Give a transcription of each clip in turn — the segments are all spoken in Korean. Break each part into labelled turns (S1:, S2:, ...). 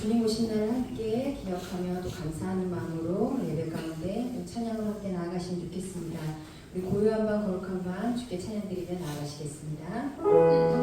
S1: 주님 오신 날을 함께 기억하며 또 감사하는 마음으로 예배 가운데 찬양을 함께 나아가시면 좋겠습니다. 우리 고요한 밤 거룩한 밤 주께 찬양드리며 나아가시겠습니다.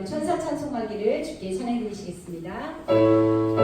S1: 천사 찬송하기를 주께 찬양해 드리시겠습니다.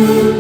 S2: You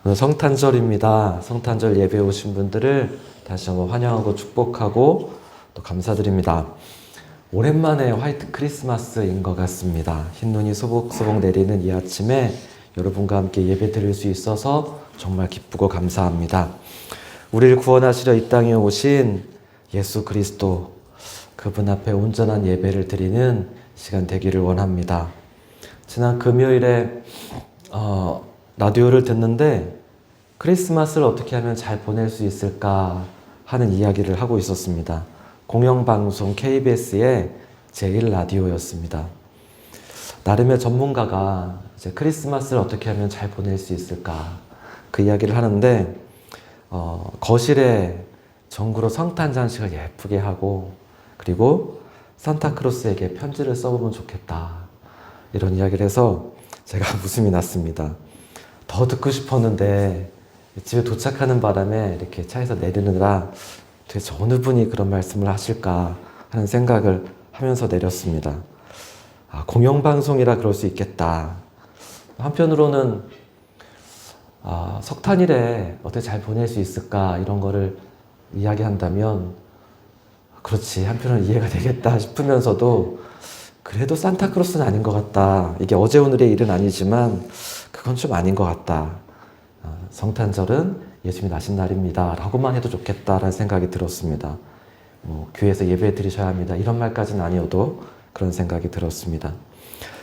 S2: 오늘 성탄절입니다. 성탄절 예배에 오신 분들을 다시 한번 환영하고 축복하고 또 감사드립니다. 오랜만에 화이트 크리스마스인 것 같습니다. 흰눈이 소복소복 내리는 이 아침에 여러분과 함께 예배 드릴 수 있어서 정말 기쁘고 감사합니다. 우리를 구원하시려 이 땅에 오신 예수 그리스도, 그분 앞에 온전한 예배를 드리는 시간 되기를 원합니다. 지난 금요일에 라디오를 듣는데 크리스마스를 어떻게 하면 잘 보낼 수 있을까 하는 이야기를 하고 있었습니다. 공영방송 KBS의 제1라디오였습니다. 나름의 전문가가 이제 크리스마스를 어떻게 하면 잘 보낼 수 있을까 그 이야기를 하는데 거실에 전구로 성탄 장식을 예쁘게 하고 그리고 산타크로스에게 편지를 써보면 좋겠다 이런 이야기를 해서 제가 웃음이 났습니다. 더 듣고 싶었는데 집에 도착하는 바람에 이렇게 차에서 내리느라 도대체 어느 분이 그런 말씀을 하실까 하는 생각을 하면서 내렸습니다. 공영방송이라 그럴 수 있겠다. 한편으로는 석탄일에 어떻게 잘 보낼 수 있을까 이런 거를 이야기한다면 그렇지 한편으로는 이해가 되겠다 싶으면서도 그래도 산타크로스는 아닌 것 같다. 이게 어제 오늘의 일은 아니지만 그건 좀 아닌 것 같다. 성탄절은 예수님이 나신 날입니다 라고만 해도 좋겠다라는 생각이 들었습니다. 교회에서 예배 드리셔야 합니다 이런 말까지는 아니어도 그런 생각이 들었습니다.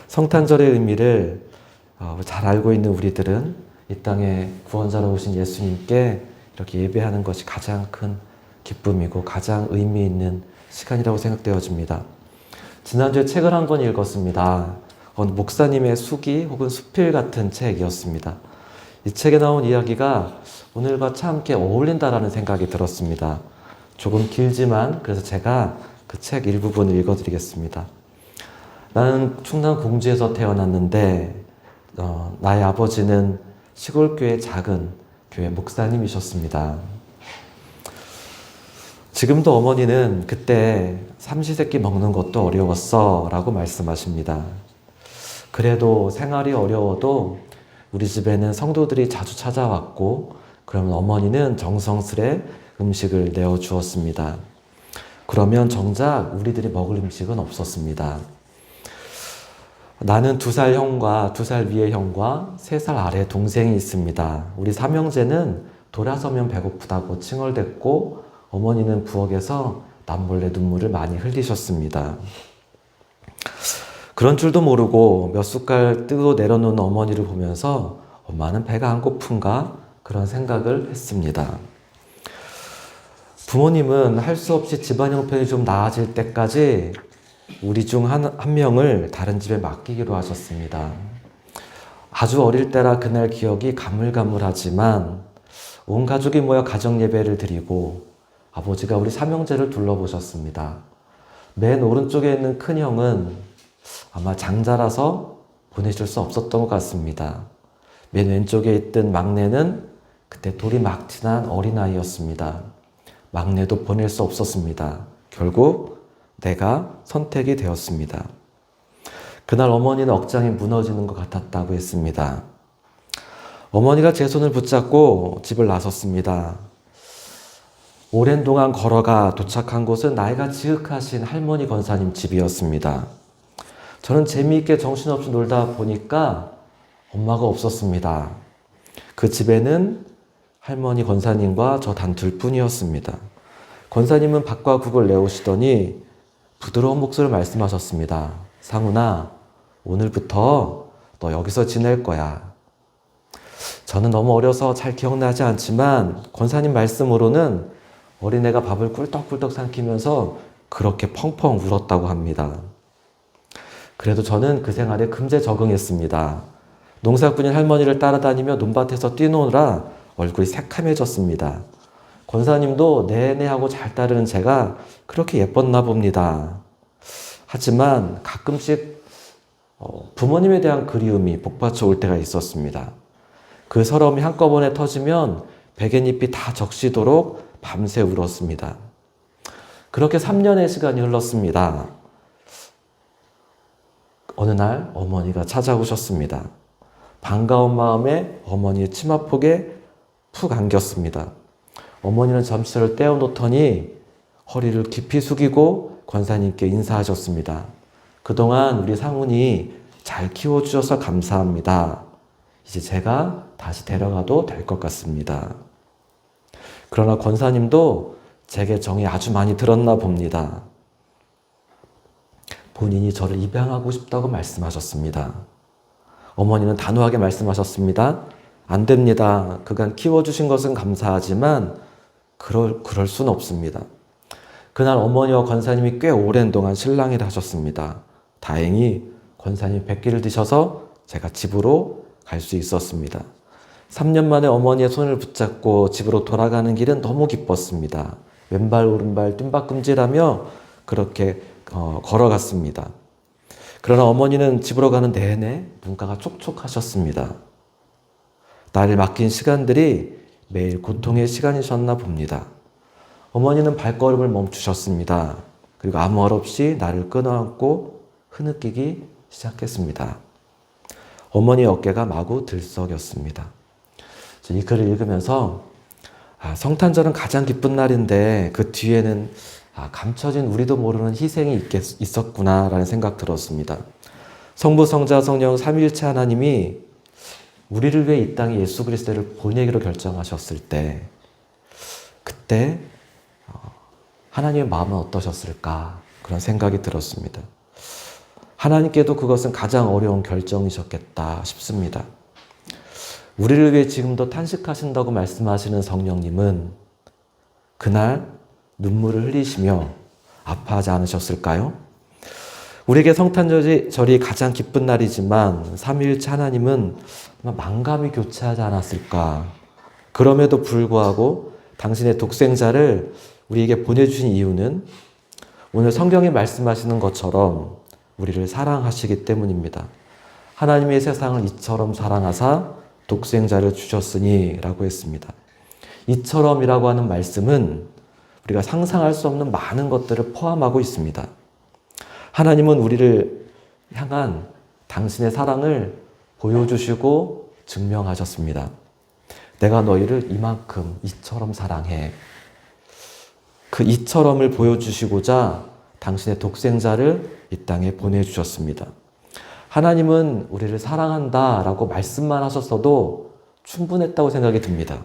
S2: 성탄절의 의미를 잘 알고 있는 우리들은 이 땅에 구원자로 오신 예수님께 이렇게 예배하는 것이 가장 큰 기쁨이고 가장 의미 있는 시간이라고 생각되어집니다. 지난주에 책을 한 권 읽었습니다. 목사님의 수기 혹은 수필 같은 책이었습니다. 이 책에 나온 이야기가 오늘과 참 함께 어울린다라는 생각이 들었습니다. 조금 길지만 그래서 제가 그 책 일부분을 읽어드리겠습니다. 나는 충남 공주에서 태어났는데 나의 아버지는 시골교회 작은 교회 목사님이셨습니다. 지금도 어머니는 그때 삼시세끼 먹는 것도 어려웠어 라고 말씀하십니다. 그래도 생활이 어려워도 우리 집에는 성도들이 자주 찾아왔고 그러면 어머니는 정성스레 음식을 내어주었습니다. 그러면 정작 우리들이 먹을 음식은 없었습니다. 나는 2살 형과 2살 위의 형과 3살 아래 동생이 있습니다. 우리 삼형제는 돌아서면 배고프다고 칭얼댔고 어머니는 부엌에서 남몰래 눈물을 많이 흘리셨습니다. 그런 줄도 모르고 몇 숟갈 뜨고 내려놓는 어머니를 보면서 엄마는 배가 안 고픈가? 그런 생각을 했습니다. 부모님은 할 수 없이 집안 형편이 좀 나아질 때까지 우리 중 한 명을 다른 집에 맡기기로 하셨습니다. 아주 어릴 때라 그날 기억이 가물가물하지만 온 가족이 모여 가정 예배를 드리고 아버지가 우리 삼형제를 둘러보셨습니다. 맨 오른쪽에 있는 큰 형은 아마 장자라서 보내줄 수 없었던 것 같습니다. 맨 왼쪽에 있던 막내는 그때 돌이 막 지난 어린아이였습니다. 막내도 보낼 수 없었습니다. 결국 내가 선택이 되었습니다. 그날 어머니는 억장이 무너지는 것 같았다고 했습니다. 어머니가 제 손을 붙잡고 집을 나섰습니다. 오랜 동안 걸어가 도착한 곳은 나이가 지극하신 할머니 권사님 집이었습니다. 저는 재미있게 정신없이 놀다 보니까 엄마가 없었습니다. 그 집에는 할머니 권사님과 저 단 둘뿐이었습니다. 권사님은 밥과 국을 내오시더니 부드러운 목소리로 말씀하셨습니다. 상훈아, 오늘부터 너 여기서 지낼 거야. 저는 너무 어려서 잘 기억나지 않지만 권사님 말씀으로는 어린애가 밥을 꿀떡꿀떡 삼키면서 그렇게 펑펑 울었다고 합니다. 그래도 저는 그 생활에 금세 적응했습니다. 농사꾼인 할머니를 따라다니며 논밭에서 뛰노느라 얼굴이 새카매졌습니다. 권사님도 네네 하고 잘 따르는 제가 그렇게 예뻤나 봅니다. 하지만 가끔씩 부모님에 대한 그리움이 복받쳐 올 때가 있었습니다. 그 서러움이 한꺼번에 터지면 베갯잎이 다 적시도록 밤새 울었습니다. 그렇게 3년의 시간이 흘렀습니다. 어느 날 어머니가 찾아오셨습니다. 반가운 마음에 어머니의 치마폭에 푹 안겼습니다. 어머니는 잠시를 떼어놓더니 허리를 깊이 숙이고 권사님께 인사하셨습니다. 그동안 우리 상훈이 잘 키워주셔서 감사합니다. 이제 제가 다시 데려가도 될 것 같습니다. 그러나 권사님도 제게 정이 아주 많이 들었나 봅니다. 본인이 저를 입양하고 싶다고 말씀하셨습니다. 어머니는 단호하게 말씀하셨습니다. 안 됩니다. 그간 키워주신 것은 감사하지만 그럴 수는 없습니다. 그날 어머니와 권사님이 꽤 오랜 동안 실랑이를 하셨습니다. 다행히 권사님 뵙기를 드셔서 제가 집으로 갈 수 있었습니다. 3년 만에 어머니의 손을 붙잡고 집으로 돌아가는 길은 너무 기뻤습니다. 왼발 오른발 뜀박금질하며 그렇게 걸어갔습니다. 그러나 어머니는 집으로 가는 내내 눈가가 촉촉하셨습니다. 나를 맡긴 시간들이 매일 고통의 시간이셨나 봅니다. 어머니는 발걸음을 멈추셨습니다. 그리고 아무 말 없이 나를 끊어안고 흐느끼기 시작했습니다. 어머니 어깨가 마구 들썩였습니다. 이 글을 읽으면서 성탄절은 가장 기쁜 날인데 그 뒤에는 감춰진 우리도 모르는 희생이 있었구나라는 생각 들었습니다. 성부, 성자, 성령 삼위일체 하나님이 우리를 위해 이 땅에 예수 그리스도를 보내기로 결정하셨을 때 그때 하나님의 마음은 어떠셨을까 그런 생각이 들었습니다. 하나님께도 그것은 가장 어려운 결정이셨겠다 싶습니다. 우리를 위해 지금도 탄식하신다고 말씀하시는 성령님은 그날 눈물을 흘리시며 아파하지 않으셨을까요? 우리에게 성탄절이 가장 기쁜 날이지만 삼위일체 하나님은 만감이 교차하지 않았을까? 그럼에도 불구하고 당신의 독생자를 우리에게 보내주신 이유는 오늘 성경이 말씀하시는 것처럼 우리를 사랑하시기 때문입니다. 하나님의 세상을 이처럼 사랑하사 독생자를 주셨으니 라고 했습니다. 이처럼이라고 하는 말씀은 우리가 상상할 수 없는 많은 것들을 포함하고 있습니다. 하나님은 우리를 향한 당신의 사랑을 보여주시고 증명하셨습니다. 내가 너희를 이처럼 사랑해. 그 이처럼을 보여주시고자 당신의 독생자를 이 땅에 보내주셨습니다. 하나님은 우리를 사랑한다라고 말씀만 하셨어도 충분했다고 생각이 듭니다.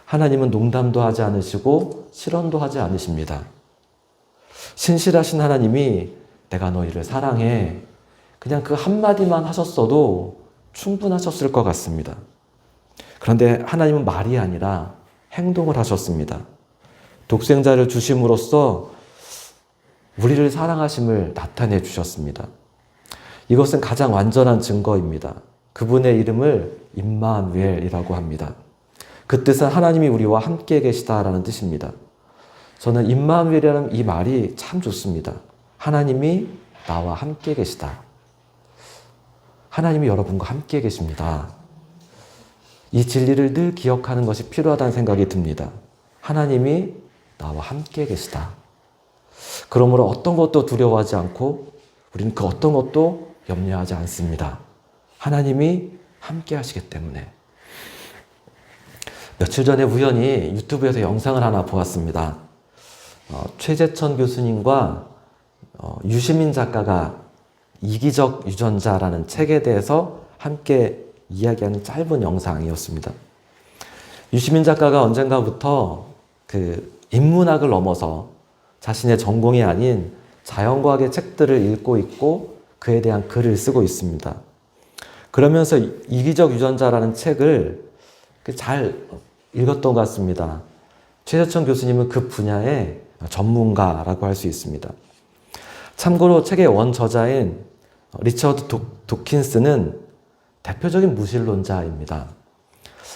S2: 하나님은 농담도 하지 않으시고 실언도 하지 않으십니다. 신실하신 하나님이 내가 너희를 사랑해. 그냥 그 한마디만 하셨어도 충분하셨을 것 같습니다. 그런데 하나님은 말이 아니라 행동을 하셨습니다. 독생자를 주심으로써 우리를 사랑하심을 나타내 주셨습니다. 이것은 가장 완전한 증거입니다. 그분의 이름을 임마누엘이라고 합니다. 그 뜻은 하나님이 우리와 함께 계시다라는 뜻입니다. 저는 임마누엘이라는 이 말이 참 좋습니다. 하나님이 나와 함께 계시다. 하나님이 여러분과 함께 계십니다. 이 진리를 늘 기억하는 것이 필요하다는 생각이 듭니다. 하나님이 나와 함께 계시다. 그러므로 어떤 것도 두려워하지 않고 우리는 그 어떤 것도 염려하지 않습니다. 하나님이 함께 하시기 때문에. 며칠 전에 우연히 유튜브에서 영상을 하나 보았습니다. 최재천 교수님과 유시민 작가가 이기적 유전자라는 책에 대해서 함께 이야기하는 짧은 영상이었습니다. 유시민 작가가 언젠가부터 그 인문학을 넘어서 자신의 전공이 아닌 자연과학의 책들을 읽고 있고 그에 대한 글을 쓰고 있습니다. 그러면서 이기적 유전자라는 책을 잘 읽었던 것 같습니다. 최재천 교수님은 그 분야의 전문가라고 할 수 있습니다. 참고로 책의 원저자인 리처드 도킨스는 대표적인 무신론자입니다.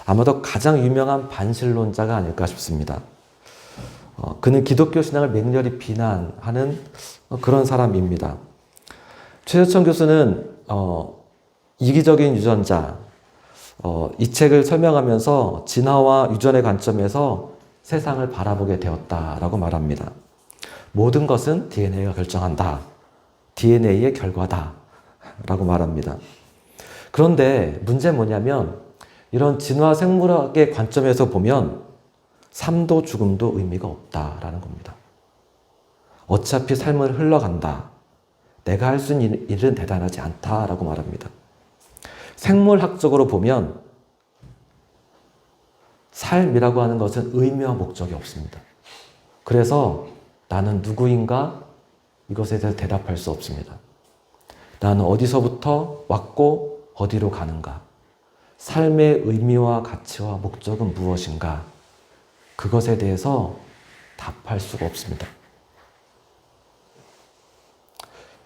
S2: 아마도 가장 유명한 반신론자가 아닐까 싶습니다. 그는 기독교 신앙을 맹렬히 비난하는 그런 사람입니다. 최재천 교수는 이기적인 유전자, 이 책을 설명하면서 진화와 유전의 관점에서 세상을 바라보게 되었다라고 말합니다. 모든 것은 DNA가 결정한다. DNA의 결과다. 라고 말합니다. 그런데 문제는 뭐냐면 이런 진화 생물학의 관점에서 보면 삶도 죽음도 의미가 없다라는 겁니다. 어차피 삶은 흘러간다. 내가 할 수 있는 일은 대단하지 않다라고 말합니다. 생물학적으로 보면 삶이라고 하는 것은 의미와 목적이 없습니다. 그래서 나는 누구인가? 이것에 대해서 대답할 수 없습니다. 나는 어디서부터 왔고 어디로 가는가? 삶의 의미와 가치와 목적은 무엇인가? 그것에 대해서 답할 수가 없습니다.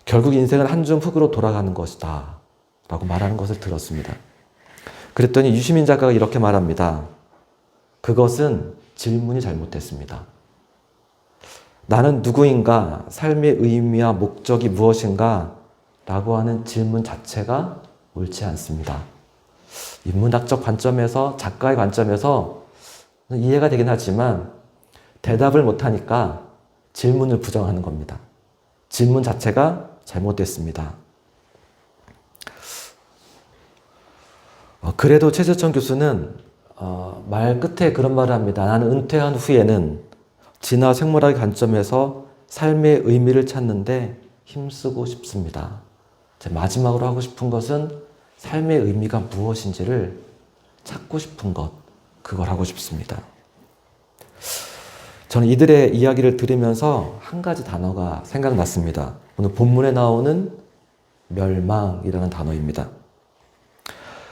S2: 결국 인생은 한 줌 흙으로 돌아가는 것이다 라고 말하는 것을 들었습니다. 그랬더니 유시민 작가가 이렇게 말합니다. 그것은 질문이 잘못됐습니다. 나는 누구인가? 삶의 의미와 목적이 무엇인가? 라고 하는 질문 자체가 옳지 않습니다. 인문학적 관점에서, 작가의 관점에서 이해가 되긴 하지만 대답을 못하니까 질문을 부정하는 겁니다. 질문 자체가 잘못됐습니다. 그래도 최재천 교수는 말 끝에 그런 말을 합니다. 나는 은퇴한 후에는 진화 생물학의 관점에서 삶의 의미를 찾는데 힘쓰고 싶습니다. 마지막으로 하고 싶은 것은 삶의 의미가 무엇인지를 찾고 싶은 것, 그걸 하고 싶습니다. 저는 이들의 이야기를 들으면서 한 가지 단어가 생각났습니다. 오늘 본문에 나오는 멸망이라는 단어입니다.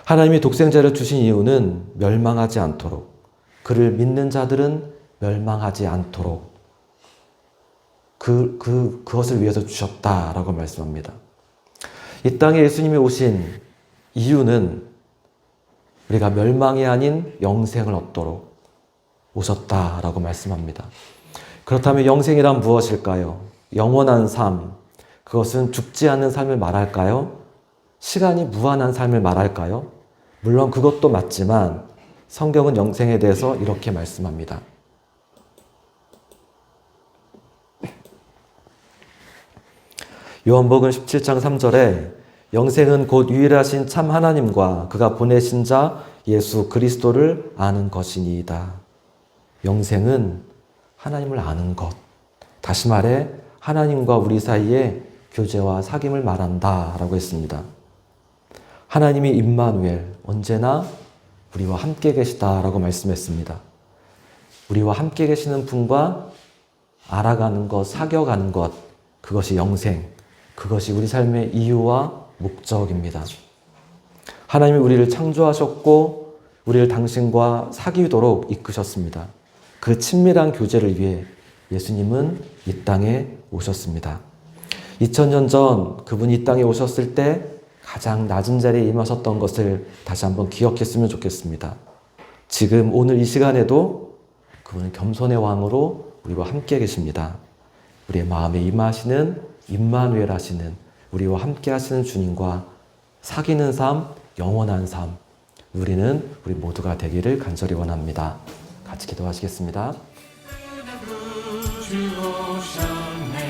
S2: 하나님이 독생자를 주신 이유는 멸망하지 않도록, 그를 믿는 자들은 멸망하지 않도록 그것을 위해서 주셨다라고 말씀합니다. 이 땅에 예수님이 오신 이유는 우리가 멸망이 아닌 영생을 얻도록 오셨다라고 말씀합니다. 그렇다면 영생이란 무엇일까요? 영원한 삶, 그것은 죽지 않는 삶을 말할까요? 시간이 무한한 삶을 말할까요? 물론 그것도 맞지만 성경은 영생에 대해서 이렇게 말씀합니다. 요한복음 17장 3절에 영생은 곧 유일하신 참 하나님과 그가 보내신 자 예수 그리스도를 아는 것이니이다. 영생은 하나님을 아는 것. 다시 말해 하나님과 우리 사이의 교제와 사귐을 말한다라고 했습니다. 하나님이 임마누엘, 언제나 우리와 함께 계시다라고 말씀했습니다. 우리와 함께 계시는 분과 알아가는 것, 사귀어가는 것, 그것이 영생, 그것이 우리 삶의 이유와 목적입니다. 하나님이 우리를 창조하셨고 우리를 당신과 사귀도록 이끄셨습니다. 그 친밀한 교제를 위해 예수님은 이 땅에 오셨습니다. 2000년 전 그분이 이 땅에 오셨을 때 가장 낮은 자리에 임하셨던 것을 다시 한번 기억했으면 좋겠습니다. 지금 오늘 이 시간에도 그분은 겸손의 왕으로 우리와 함께 계십니다. 우리의 마음에 임하시는 임마누엘 하시는 우리와 함께 하시는 주님과 사귀는 삶, 영원한 삶, 우리 모두가 되기를 간절히 원합니다. 같이 기도하시겠습니다.
S3: 주 오셨네